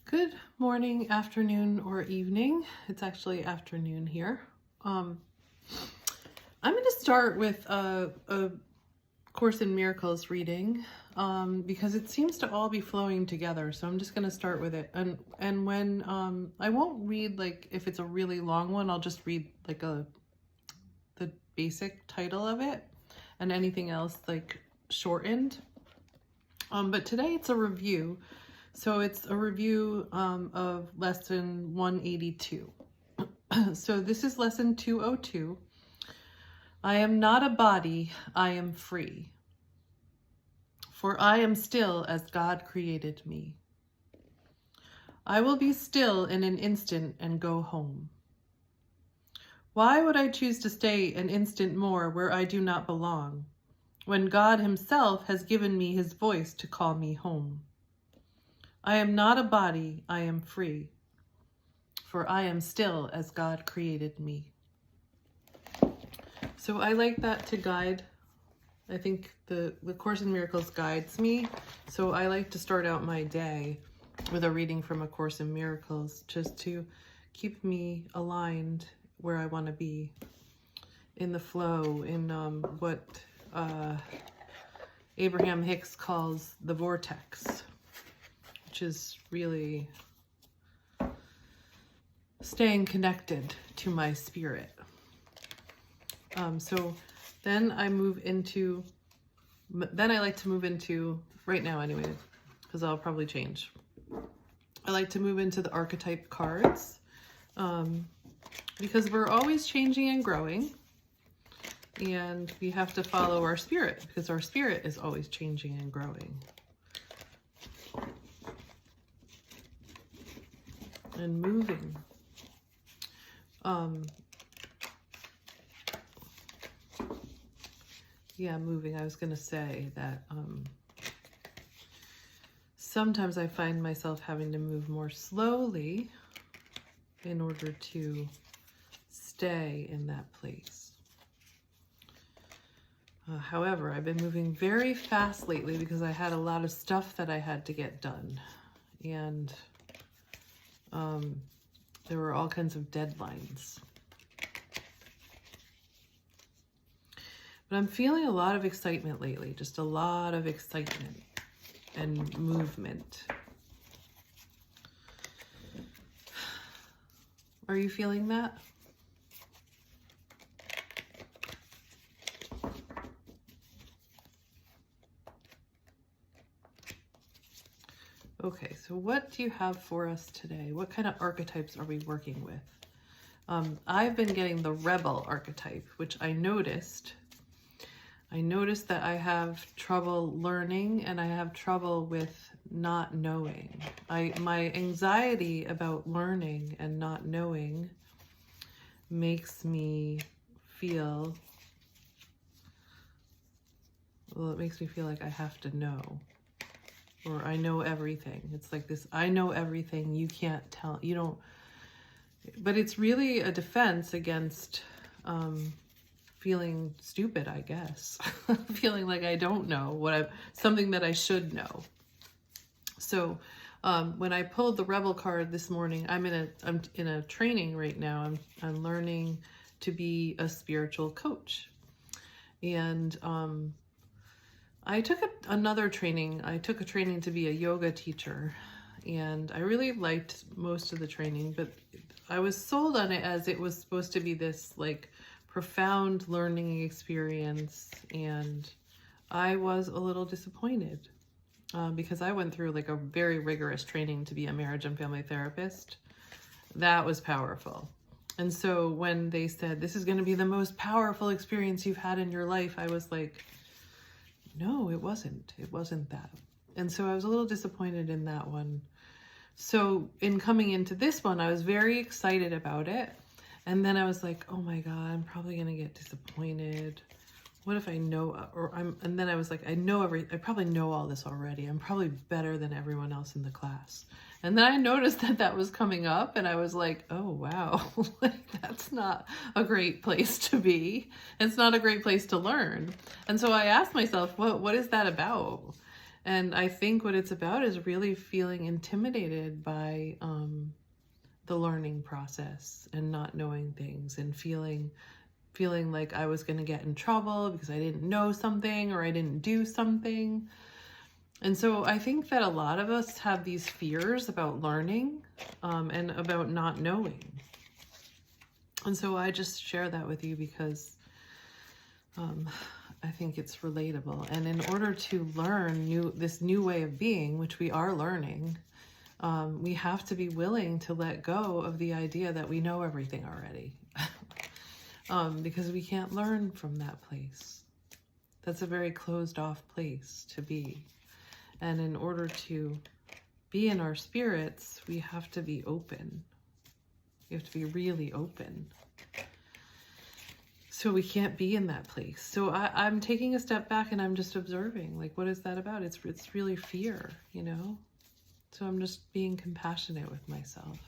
Good morning, afternoon, or evening. It's actually afternoon here. I'm going to start with a Course in Miracles reading because it seems to all be flowing together. So I'm just going to start with it. And when I won't read, like, if it's a really long one, I'll just read like the basic title of it, and anything else like shortened. But today it's a review. So it's a review of lesson 182. So this is lesson 202. I am not a body, I am free. For I am still as God created me. I will be still in an instant and go home. Why would I choose to stay an instant more where I do not belong, when God Himself has given me His voice to call me home? I am not a body, I am free, for I am still as God created me. So I like that to guide. I think the Course in Miracles guides me. So I like to start out my day with a reading from A Course in Miracles, just to keep me aligned where I want to be, in the flow, in what Abraham Hicks calls the vortex, which is really staying connected to my spirit. So then I like to move into, right now anyway, because I'll probably change. I like to move into the archetype cards because we're always changing and growing, and we have to follow our spirit because our spirit is always changing and growing. And moving. Moving. I was going to say that sometimes I find myself having to move more slowly in order to stay in that place. However, I've been moving very fast lately because I had a lot of stuff that I had to get done. And there were all kinds of deadlines. But I'm feeling a lot of excitement lately, just a lot of excitement and movement. Are you feeling that? Okay, so what do you have for us today? What kind of archetypes are we working with? I've been getting the rebel archetype, which I noticed that I have trouble learning and I have trouble with not knowing. My anxiety about learning and not knowing makes me feel, well, it makes me feel like I have to know, or I know everything. It's like this, I know everything, you can't tell, you don't, but it's really a defense against feeling stupid, I guess. Feeling like I don't know something that I should know. So when I pulled the Rebel card this morning, I'm in a training right now. I'm learning to be a spiritual coach. And I took another training. I took a training to be a yoga teacher. And I really liked most of the training, but I was sold on it as it was supposed to be this like profound learning experience, and I was a little disappointed because I went through like a very rigorous training to be a marriage and family therapist. That was powerful. And so when they said, this is going to be the most powerful experience you've had in your life, I was like, no, it wasn't. It wasn't that. And so I was a little disappointed in that one. So in coming into this one, I was very excited about it. And then I was like, oh my God, I'm probably going to get disappointed. What if I know, and then I was like, I probably know all this already. I'm probably better than everyone else in the class. And then I noticed that was coming up, and I was like, oh wow, like that's not a great place to be. It's not a great place to learn. And so I asked myself, what is that about? And I think what it's about is really feeling intimidated by the learning process and not knowing things, and feeling like I was going to get in trouble because I didn't know something or I didn't do something. And so I think that a lot of us have these fears about learning and about not knowing. And so I just share that with you because I think it's relatable. And in order to learn this new way of being, which we are learning, we have to be willing to let go of the idea that we know everything already. Because we can't learn from that place. That's a very closed off place to be. And in order to be in our spirits, we have to be open. We have to be really open. So we can't be in that place. So I'm taking a step back and I'm just observing, like, what is that about? It's really fear, you know? So I'm just being compassionate with myself.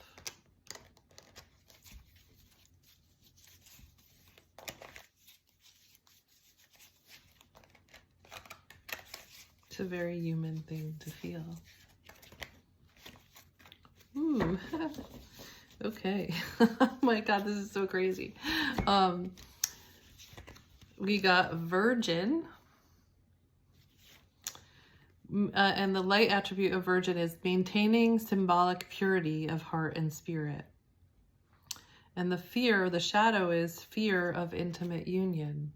It's a very human thing to feel. Ooh, okay. Oh my God, this is so crazy. We got Virgin. And the light attribute of Virgin is maintaining symbolic purity of heart and spirit. And the fear, the shadow, is fear of intimate union.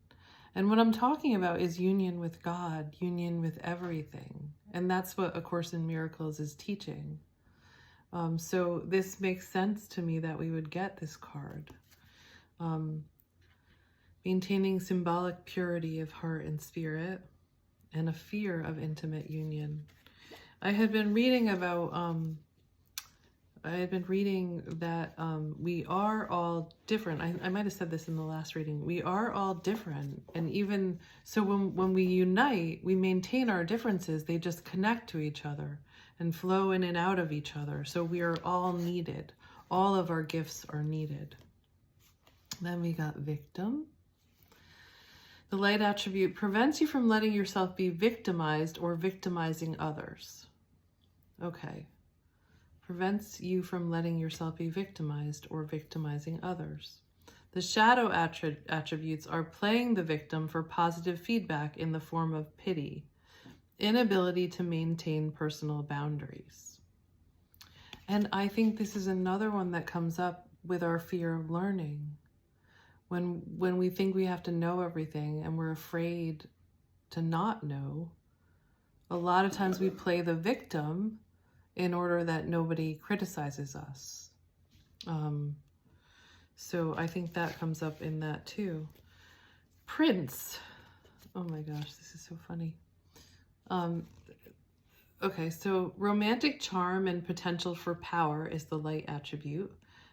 And what I'm talking about is union with God, union with everything. And that's what A Course in Miracles is teaching. So this makes sense to me that we would get this card. Maintaining symbolic purity of heart and spirit, and a fear of intimate union. I had been reading about, that we are all different. I might have said this in the last reading. We are all different. And even so, when we unite, we maintain our differences. They just connect to each other and flow in and out of each other. So we are all needed. All of our gifts are needed. Then we got victim. The light attribute prevents you from letting yourself be victimized or victimizing others. Okay. Prevents you from letting yourself be victimized or victimizing others. The shadow attributes are playing the victim for positive feedback in the form of pity, inability to maintain personal boundaries. And I think this is another one that comes up with our fear of learning. When we think we have to know everything and we're afraid to not know, a lot of times we play the victim in order that nobody criticizes us. So I think that comes up in that too. Prince. Oh my gosh, this is so funny. Okay, so romantic charm and potential for power is the light attribute.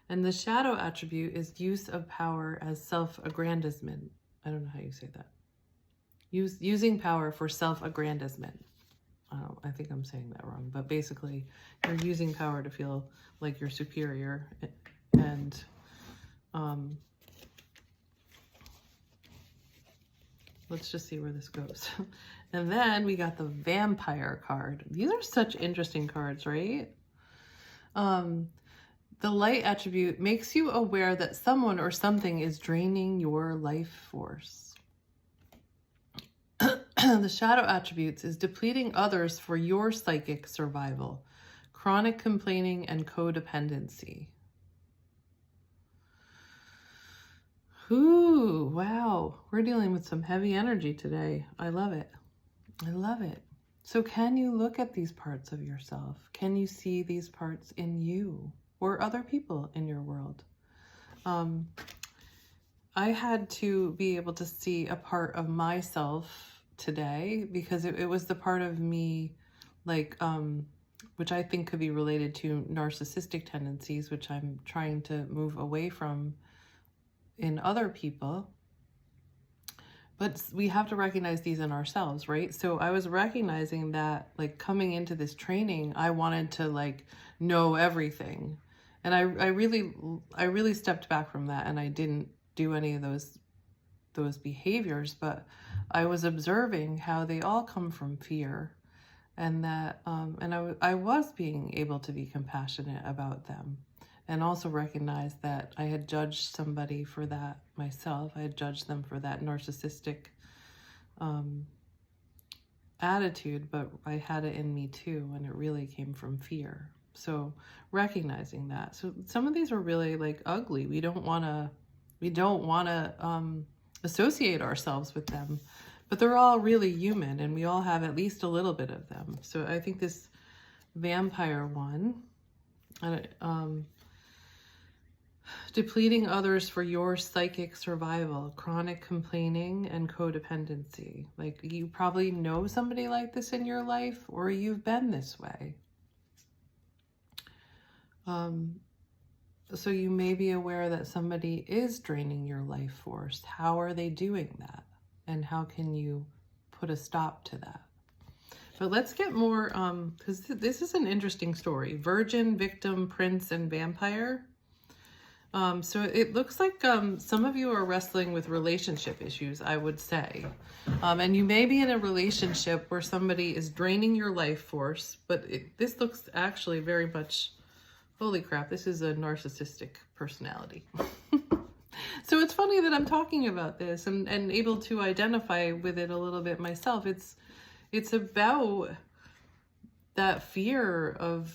And the shadow attribute is use of power as self-aggrandizement. I don't know how you say that. Using power for self-aggrandizement. I think I'm saying that wrong, but basically you're using power to feel like you're superior. And let's just see where this goes. And then we got the vampire card. These are such interesting cards, right? The light attribute makes you aware that someone or something is draining your life force. The shadow attributes is depleting others for your psychic survival, chronic complaining, and codependency. Ooh, wow. We're dealing with some heavy energy today. I love it. I love it. So can you look at these parts of yourself? Can you see these parts in you or other people in your world? I had to be able to see a part of myself today because it was the part of me, like, which I think could be related to narcissistic tendencies, which I'm trying to move away from in other people. But we have to recognize these in ourselves, right? So I was recognizing that, like, coming into this training, I wanted to, like, know everything. And I really stepped back from that, and I didn't do any of those behaviors, but I was observing how they all come from fear. and that I was being able to be compassionate about them, and also recognize that I had judged somebody for that myself. I had judged them for that narcissistic attitude, but I had it in me too, and it really came from fear. So recognizing that. So some of these are really like ugly. We don't want to associate ourselves with them, but they're all really human, and we all have at least a little bit of them. So I think this vampire one, depleting others for your psychic survival, chronic complaining, and codependency. Like, you probably know somebody like this in your life, or you've been this way. So you may be aware that somebody is draining your life force. How are they doing that? And how can you put a stop to that? But let's get more, because this is an interesting story. Virgin, victim, prince, and vampire. So it looks like some of you are wrestling with relationship issues, I would say. And you may be in a relationship where somebody is draining your life force, but this looks actually very much, holy crap, this is a narcissistic personality. So it's funny that I'm talking about this and able to identify with it a little bit myself. It's about that fear of,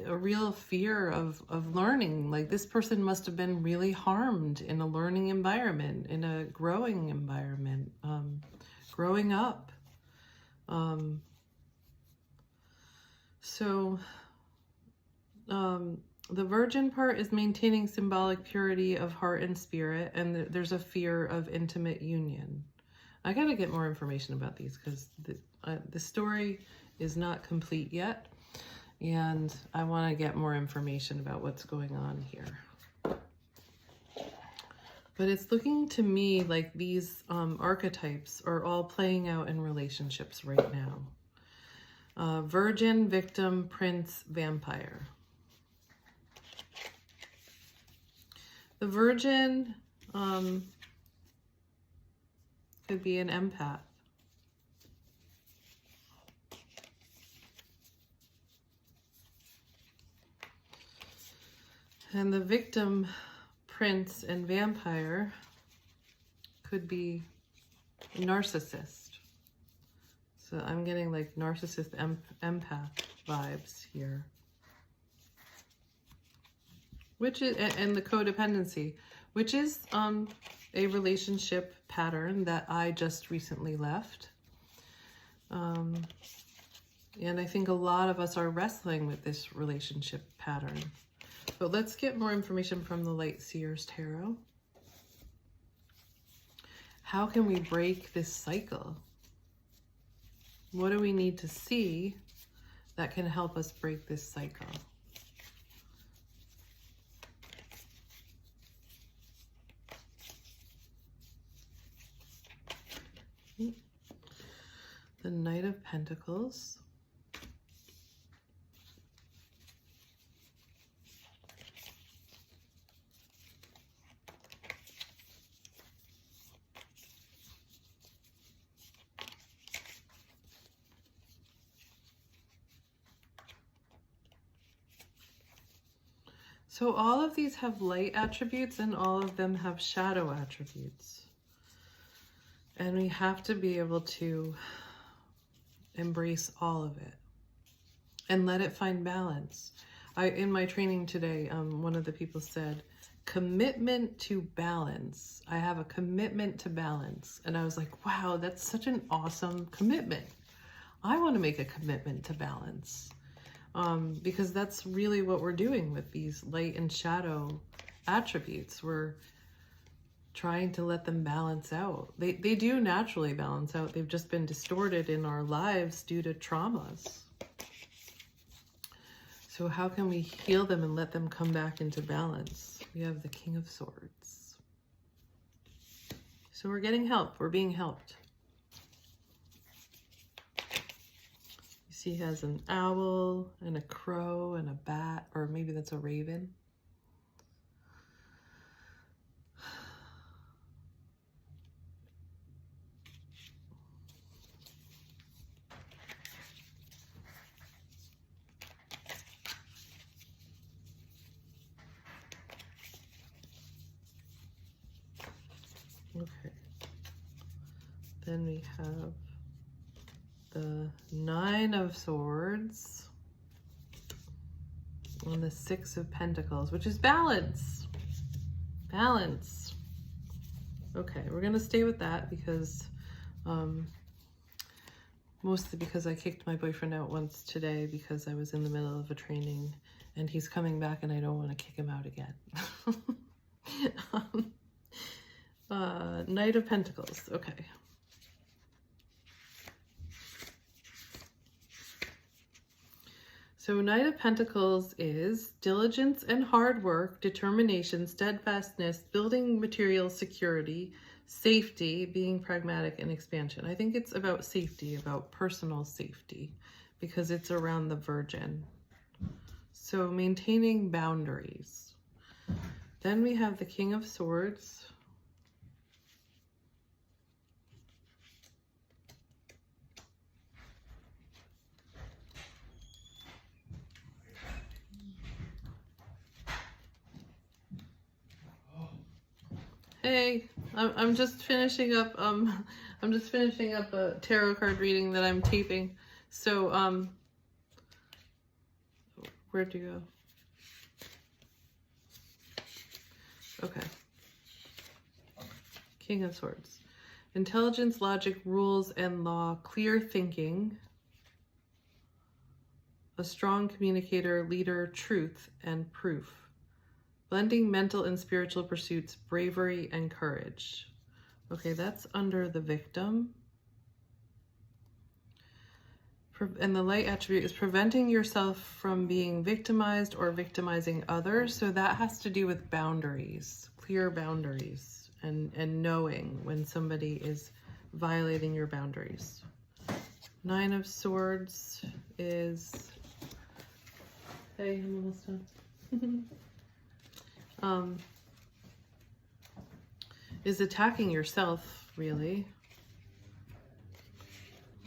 a real fear of learning. Like, this person must have been really harmed in a learning environment, in a growing environment, growing up. The virgin part is maintaining symbolic purity of heart and spirit, and there's a fear of intimate union. I gotta get more information about these because the story is not complete yet, and I want to get more information about what's going on here. But it's looking to me like these archetypes are all playing out in relationships right now. Virgin, victim, prince, vampire. The virgin could be an empath. And the victim, prince, and vampire could be narcissist. So I'm getting like narcissist empath vibes here. Which is, and the codependency, which is a relationship pattern that I just recently left. And I think a lot of us are wrestling with this relationship pattern. But let's get more information from the Light Seers Tarot. How can we break this cycle? What do we need to see that can help us break this cycle? The Knight of Pentacles. So all of these have light attributes and all of them have shadow attributes. And we have to be able to embrace all of it and let it find balance. In my training today, one of the people said, commitment to balance. I have a commitment to balance. And I was like, wow, that's such an awesome commitment. I want to make a commitment to balance. Because that's really what we're doing with these light and shadow attributes. We're trying to let them balance out. They do naturally balance out. They've just been distorted in our lives due to traumas. So how can we heal them and let them come back into balance? We have the King of Swords. So we're getting help. We're being helped. You see he has an owl and a crow and a bat, or maybe that's a raven. Then we have the Nine of Swords and the Six of Pentacles, which is balance. Balance. Okay, we're gonna stay with that because mostly because I kicked my boyfriend out once today because I was in the middle of a training and he's coming back and I don't want to kick him out again. Knight of Pentacles. Okay. So Knight of Pentacles is diligence and hard work, determination, steadfastness, building material security, safety, being pragmatic, and expansion. I think it's about safety, about personal safety, because it's around the Virgin. So maintaining boundaries. Then we have the King of Swords. Hey, I'm just finishing up a tarot card reading that I'm taping. So where'd you go? Okay. King of Swords. Intelligence, logic, rules, and law, clear thinking, a strong communicator, leader, truth, and proof. Blending mental and spiritual pursuits, bravery, and courage. Okay, that's under the victim. And the light attribute is preventing yourself from being victimized or victimizing others. So that has to do with boundaries, clear boundaries, and knowing when somebody is violating your boundaries. Nine of Swords is... Hey, I'm almost done. Is attacking yourself, really.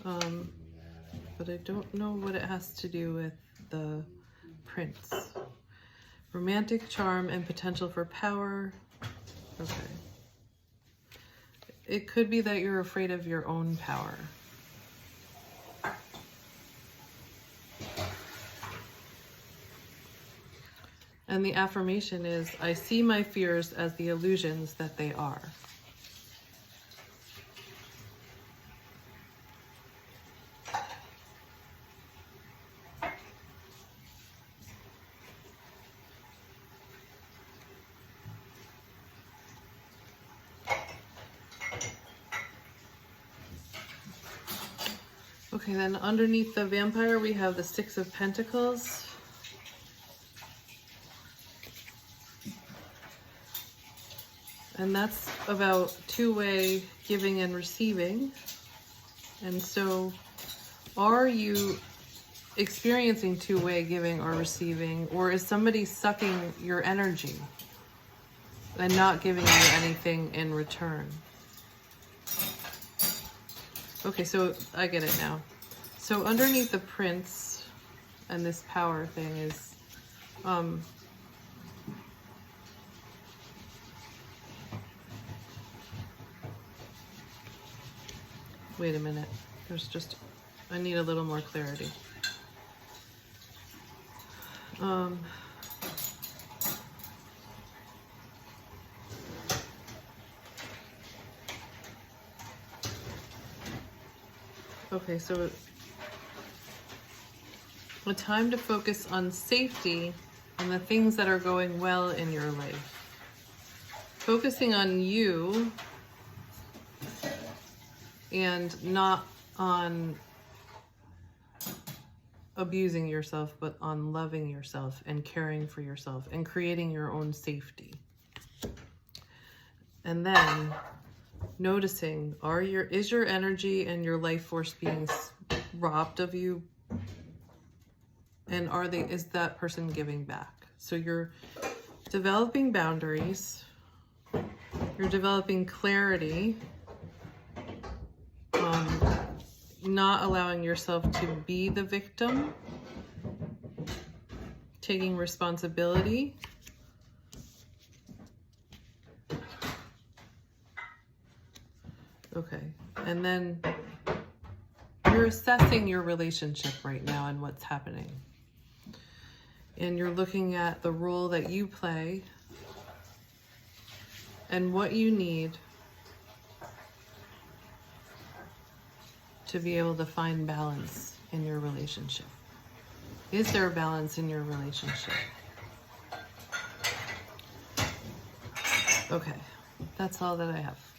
But I don't know what it has to do with the Prince. Romantic charm and potential for power. Okay. It could be that you're afraid of your own power. And the affirmation is, I see my fears as the illusions that they are. Okay, then underneath the Vampire, we have the Six of Pentacles. And that's about two-way giving and receiving. And so are you experiencing two-way giving or receiving, or is somebody sucking your energy and not giving you anything in return? Okay, so I get it now. So underneath the Prince and this power thing is, wait a minute, I need a little more clarity. Okay, so a time to focus on safety and the things that are going well in your life. Focusing on you and not on abusing yourself, but on loving yourself and caring for yourself and creating your own safety. And then noticing, is your energy and your life force being robbed of you? And is that person giving back? So you're developing boundaries, you're developing clarity, not allowing yourself to be the victim, taking responsibility, okay, And then you're assessing your relationship right now and what's happening. And you're looking at the role that you play and what you need to be able to find balance in your relationship. Is there a balance in your relationship? Okay, that's all that I have.